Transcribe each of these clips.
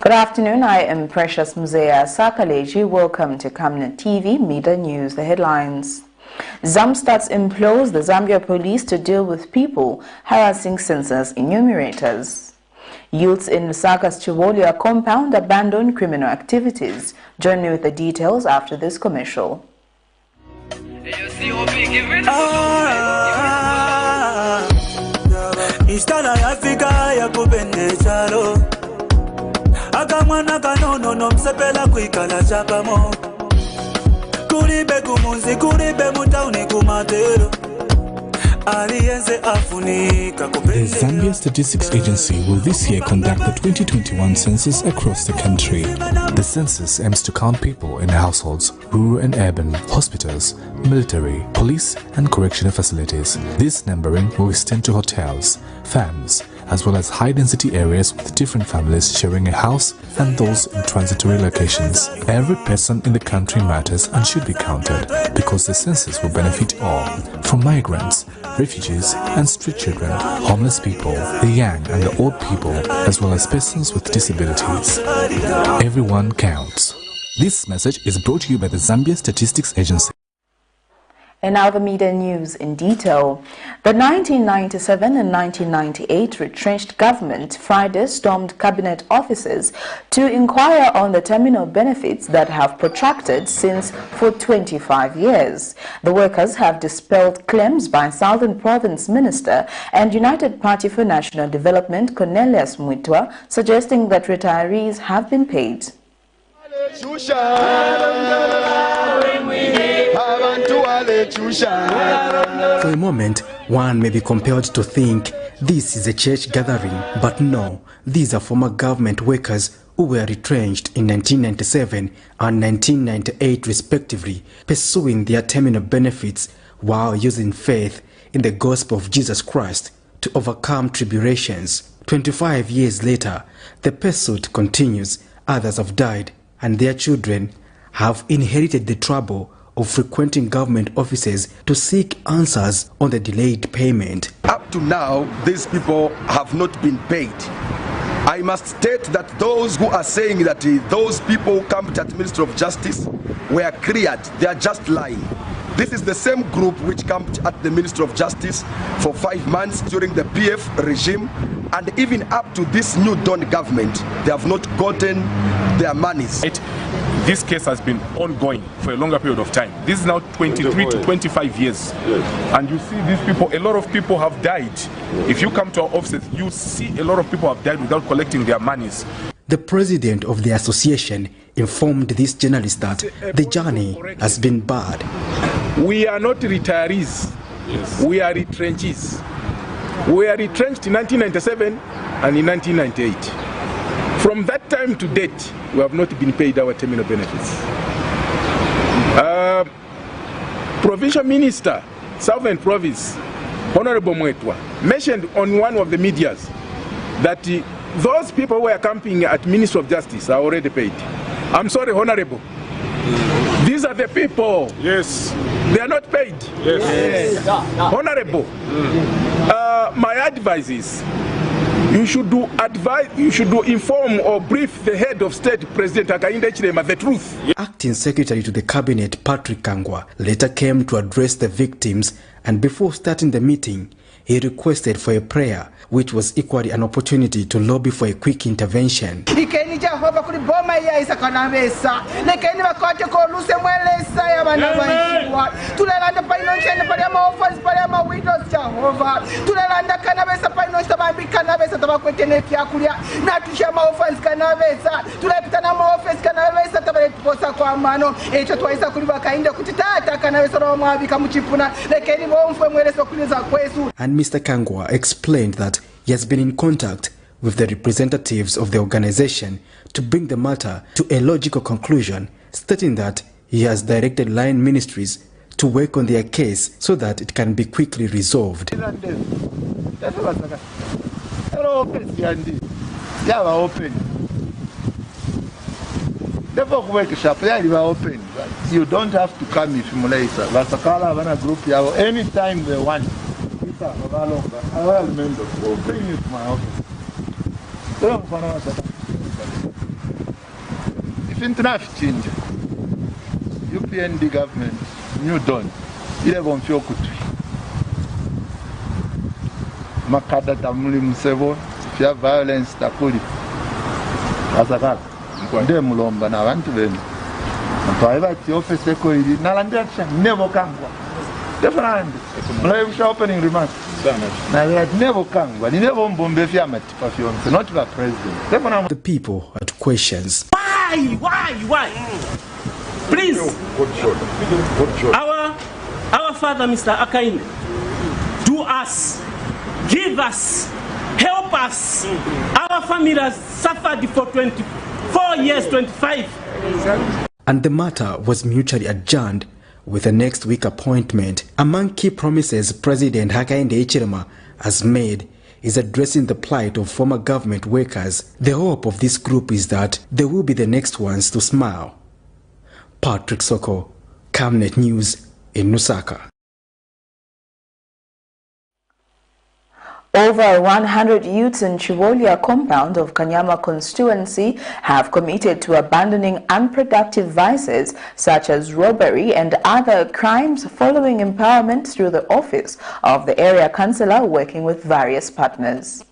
Good afternoon, I am Precious Muzea Sakaleji. Welcome to Camnet TV Media News. The headlines. ZAMSTATS implores the Zambia police to deal with people harassing census enumerators. Youths in LUSAKA'S CHIBOLYA compound abandon criminal activities. Join me with the details after this commercial. Akamwana kanono nomsepela kwikala chapamo Kuribe kumunzi kuribe mutauni kumatero The Zambia Statistics Agency will this year conduct the 2021 census across the country. The census aims to count people in households, rural and urban, hospitals, military, police and correctional facilities. This numbering will extend to hotels, farms, as well as high-density areas with different families sharing a house and those in transitory locations. Every person in the country matters and should be counted because the census will benefit all, from migrants, refugees and street children, homeless people, the young and the old people, as well as persons with disabilities. Everyone counts. This message is brought to you by the Zambia Statistics Agency. And now the media news in detail. The 1997 and 1998 retrenched government Friday stormed cabinet offices to inquire on the terminal benefits that have protracted since for 25 years. The workers have dispelled claims by Southern Province Minister and United Party for National Development Cornelius Mwitwa suggesting that retirees have been paid. For a moment, one may be compelled to think this is a church gathering, but no, these are former government workers who were retrenched in 1997 and 1998 respectively, pursuing their terminal benefits while using faith in the gospel of Jesus Christ to overcome tribulations. 25 years later, the pursuit continues. Others have died and their children have inherited the trouble of frequenting government offices to seek answers on the delayed payment. Up to now, these people have not been paid. I must state that those who are saying that those people who camped at Ministry of Justice were cleared, they are just lying. This is the same group which camped at the Ministry of Justice for 5 months during the PF regime, and even up to this new Dawn government, they have not gotten their monies. This case has been ongoing for a longer period of time. This is now 23 to 25 years. And you see these people, a lot of people have died. If you come to our offices, you see a lot of people have died without collecting their monies. The president of the association informed these journalists that the journey has been bad. We are not retirees. Yes. We are retrenchees. We are retrenched in 1997 and in 1998. From that time to date, we have not been paid our terminal benefits. Provincial Minister, Southern Province, Honorable Mwetwa, mentioned on one of the medias that those people who are camping at Ministry of Justice are already paid. I'm sorry, Honorable. These are the people. Yes. They are not paid. Yes. Yes. Honorable, my advice is, you should inform or brief the head of state, President Hakainde Hichilema, the truth. Acting Secretary to the Cabinet, Patrick Kangwa, later came to address the victims, and before starting the meeting, he requested for a prayer, which was equally an opportunity to lobby for a quick intervention. And Mr. Kangwa explained that he has been in contact with the representatives of the organization to bring the matter to a logical conclusion, stating that he has directed line ministries to work on their case so that it can be quickly resolved. You don't have to come if you anytime they want. I will bring you to my office. ifintu nafichinja UPND government new dawn ile bonfyo kutu makada tamuli musebo fya violence takuli asakala nde mulomba na abantu bene mpaiva ti office ko ili nalandira never kangwa different live opening remarks na never kangwa ni never mbombe fya matipa fyonse not the president. The people had questions. Why? Please, our father, Mr. Akaine, do us, give us, help us. Our family has suffered for 24 years, 25. And the matter was mutually adjourned with a next week appointment. Among key promises President Hakainde Hichilema has made is addressing the plight of former government workers. The hope of this group is that they will be the next ones to smile. Patrick Soko, Camnet News in Lusaka. Over 100 youths in CHIBOLYA compound of Kanyama constituency have committed to abandoning unproductive vices such as robbery and other crimes following empowerment through the office of the area councillor working with various partners.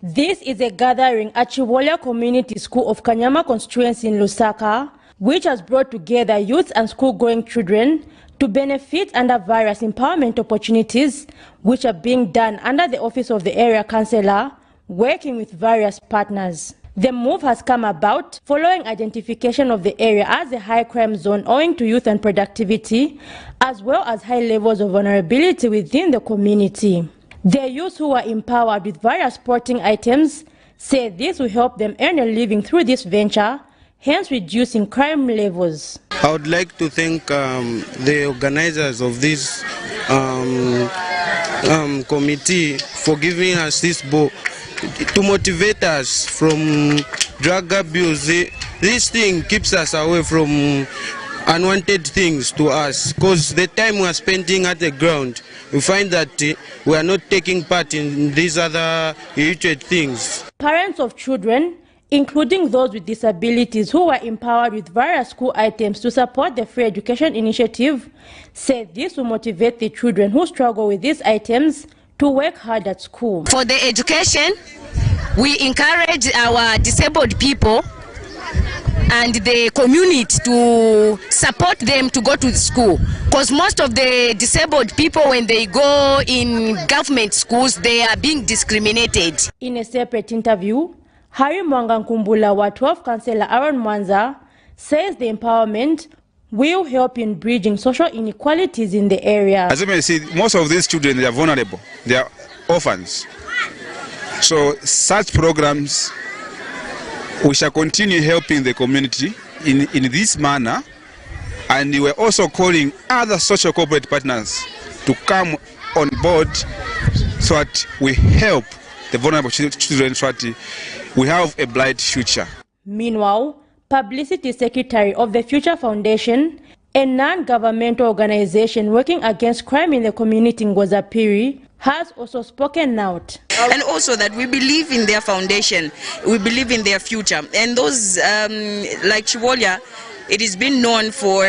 This is a gathering at CHIBOLYA Community School of Kanyama constituency in Lusaka, which has brought together youths and school-going children to benefit under various empowerment opportunities which are being done under the office of the area councillor working with various partners. The move has come about following identification of the area as a high crime zone owing to youth unproductivity as well as high levels of vulnerability within the community. The youth who are empowered with various sporting items say this will help them earn a living through this venture, hence reducing crime levels. I would like to thank the organizers of this committee for giving us this book to motivate us from drug abuse. This thing keeps us away from unwanted things to us, because the time we are spending at the ground, we find that we are not taking part in these other hatred things. Parents of children, including those with disabilities who were empowered with various school items to support the free education initiative, said this will motivate the children who struggle with these items to work hard at school. For the education, we encourage our disabled people and the community to support them to go to school, because most of the disabled people, when they go in government schools, they are being discriminated. In a separate interview, Harry Mwangankumbula wa 12 Councillor Aaron Mwanza says the empowerment will help in bridging social inequalities in the area. As you may see, most of these children, they are vulnerable. They are orphans. So such programs, we shall continue helping the community in this manner, and we are also calling other social corporate partners to come on board so that we help the vulnerable children so that we have a bright future. Meanwhile, Publicity Secretary of the Future Foundation, a non-governmental organization working against crime in the community in Ngwazapiri, has also spoken out. And also that we believe in their foundation, we believe in their future. And those like CHIBOLYA, it has been known for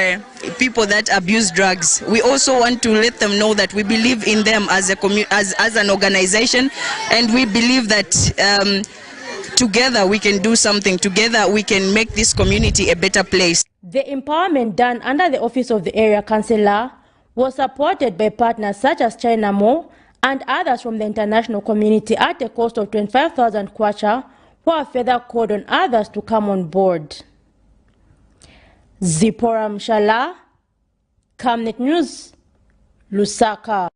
people that abuse drugs. We also want to let them know that we believe in them as an organization, and we believe that together we can do something. Together we can make this community a better place. The empowerment done under the office of the area councillor was supported by partners such as China Mo and others from the international community at a cost of 25,000 kwacha, who are further called on others to come on board. Zipora Mshala, Camnet News, Lusaka.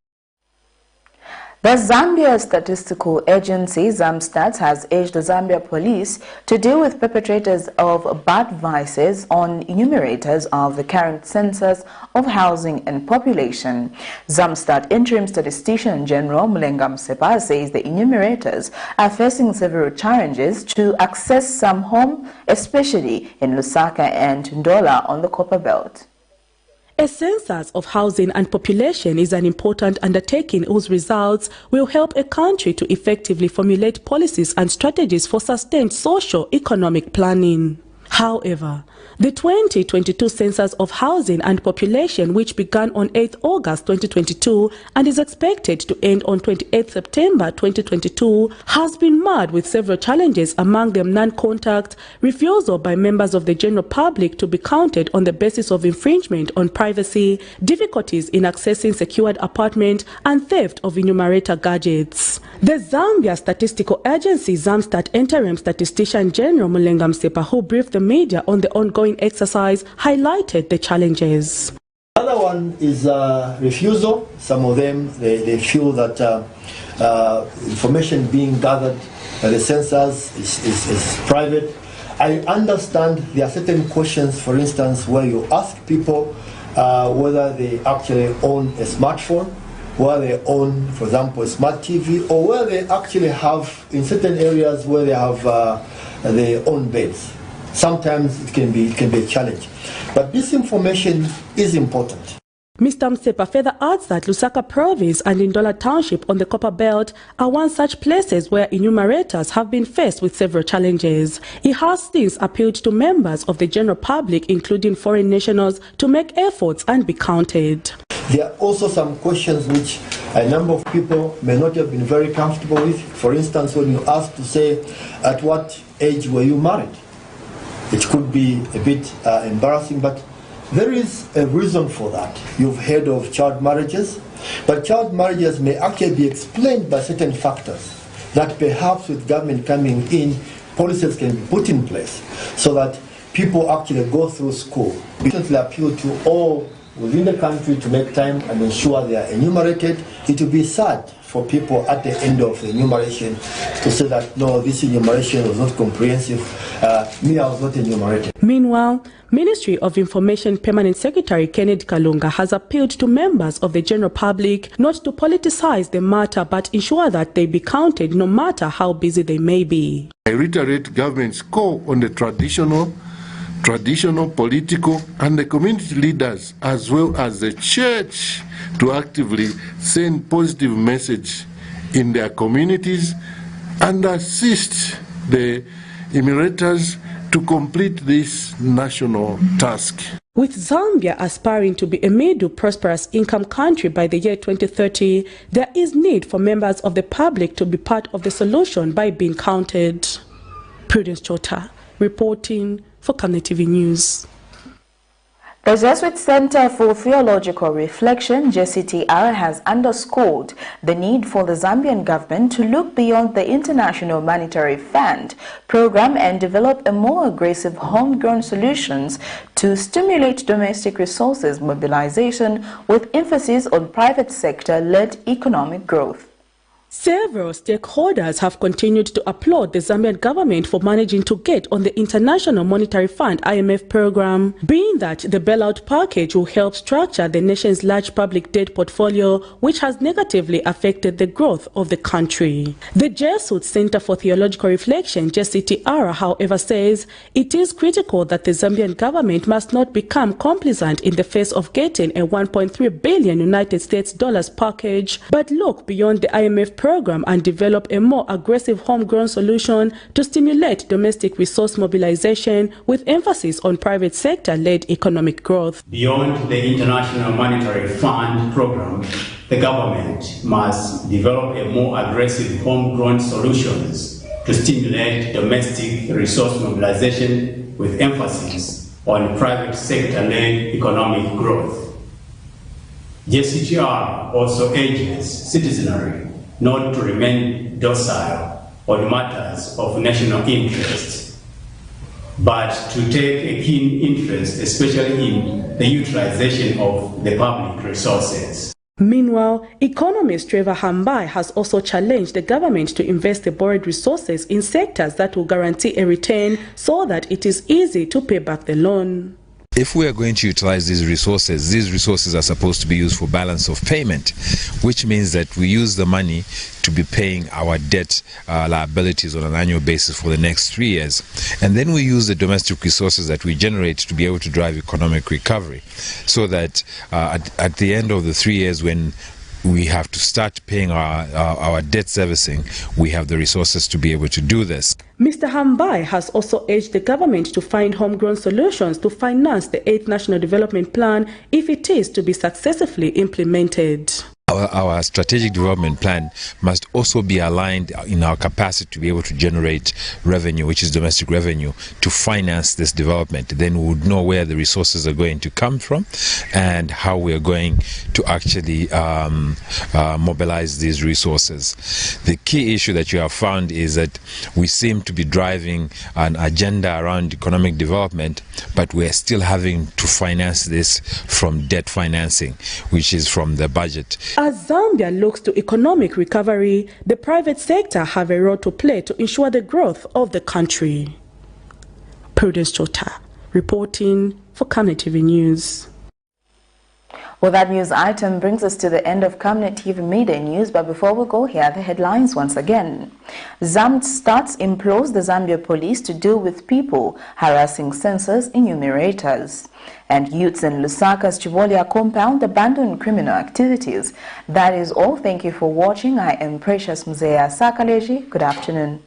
The Zambia Statistical Agency, ZAMSTATS, has urged the Zambia police to deal with perpetrators of bad vices on enumerators of the current census of housing and population. ZAMSTAT Interim Statistician General Mulenga Msepa says the enumerators are facing several challenges to access some homes, especially in Lusaka and Ndola on the Copper Belt. A census of housing and population is an important undertaking whose results will help a country to effectively formulate policies and strategies for sustained socio-economic planning. However, the 2022 Census of Housing and Population, which began on 8 August 2022 and is expected to end on 28 September 2022, has been marred with several challenges, among them non-contact, refusal by members of the general public to be counted on the basis of infringement on privacy, difficulties in accessing secured apartment, and theft of enumerator gadgets. The Zambia Statistical Agency ZAMSTAT Interim Statistician General Mulenga Msepa, who briefed the media on the ongoing exercise, highlighted the challenges. The other one is refusal. Some of them, they feel that information being gathered by the census is private. I understand there are certain questions, for instance, where you ask people whether they actually own a smartphone, whether they own, for example, a smart TV, or whether they actually have, in certain areas where they have their own beds. Sometimes it can be a challenge. But this information is important. Mr. Msepa further adds that Lusaka Province and Ndola Township on the Copper Belt are one such places where enumerators have been faced with several challenges. He has since appealed to members of the general public, including foreign nationals, to make efforts and be counted. There are also some questions which a number of people may not have been very comfortable with. For instance, when you ask to say, at what age were you married? It could be a bit embarrassing, but there is a reason for that. You've heard of child marriages, but child marriages may actually be explained by certain factors that perhaps with government coming in, policies can be put in place so that people actually go through school. We recently appeal to all within the country to make time and ensure they are enumerated. It will be sad for people at the end of the enumeration to say that, no, this enumeration was not comprehensive, me, I was not enumerated. Meanwhile, Ministry of Information Permanent Secretary Kenneth Kalunga has appealed to members of the general public not to politicize the matter but ensure that they be counted no matter how busy they may be. I reiterate government's call on the traditional, political and the community leaders as well as the church to actively send positive message in their communities and assist the enumerators to complete this national task. With Zambia aspiring to be a middle prosperous income country by the year 2030, there is need for members of the public to be part of the solution by being counted. Prudence Chota, reporting for Camnet TV News. The Jesuit Center for Theological Reflection, JCTR, has underscored the need for the Zambian government to look beyond the International Monetary Fund program and develop a more aggressive homegrown solutions to stimulate domestic resources mobilization with emphasis on private sector-led economic growth. Several stakeholders have continued to applaud the Zambian government for managing to get on the International Monetary Fund IMF program, being that the bailout package will help structure the nation's large public debt portfolio, which has negatively affected the growth of the country. The Jesuit Center for Theological Reflection, JCTR, however, says it is critical that the Zambian government must not become complacent in the face of getting a $1.3 billion United States dollars package, but look beyond the IMF program and develop a more aggressive homegrown solution to stimulate domestic resource mobilization with emphasis on private sector-led economic growth. Beyond the International Monetary Fund program, the government must develop a more aggressive homegrown solutions to stimulate domestic resource mobilization with emphasis on private sector-led economic growth. JCTR also urges citizenry not to remain docile on matters of national interest, but to take a keen interest, especially in the utilization of the public resources. Meanwhile, economist Trevor Hambai has also challenged the government to invest the borrowed resources in sectors that will guarantee a return so that it is easy to pay back the loan. If we are going to utilize these resources are supposed to be used for balance of payment, which means that we use the money to be paying our debt liabilities on an annual basis for the next 3 years. And then we use the domestic resources that we generate to be able to drive economic recovery, so that at the end of the 3 years, when we have to start paying our debt servicing, we have the resources to be able to do this. Mr. Hambai has also urged the government to find homegrown solutions to finance the 8th National Development Plan if it is to be successfully implemented. Our strategic development plan must also be aligned in our capacity to be able to generate revenue, which is domestic revenue, to finance this development. Then we would know where the resources are going to come from and how we are going to actually mobilize these resources. The key issue that you have found is that we seem to be driving an agenda around economic development, but we're still having to finance this from debt financing, which is from the budget. As Zambia looks to economic recovery, the private sector have a role to play to ensure the growth of the country. Prudence Chota, reporting for Camnet TV News. Well, that news item brings us to the end of Camnet TV Media News, but before we go, here are the headlines once again. ZAMSTATS implores the Zambia police to deal with people harassing census enumerators. And youths in Lusaka's Chibolya compound abandon criminal activities. That is all. Thank you for watching. I am Precious Mzea Sakaleji. Good afternoon.